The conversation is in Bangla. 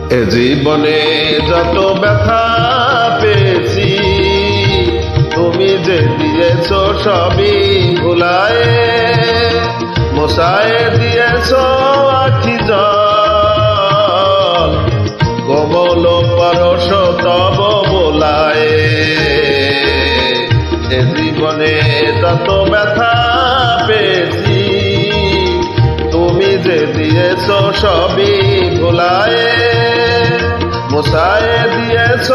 এ জীবনে যত ব্যথা পেয়েছি তুমি যে দিয়েছ সবই ভুলায়ে, মোছায়ে দিয়েছ আখি জল, কোমল পরশ তব বোলায়ে। এ জীবনে যত ব্যথা পেয়েছি তুমি যে দিয়েছ সবই ভুলায়ে, মোছায়ে দিয়েছ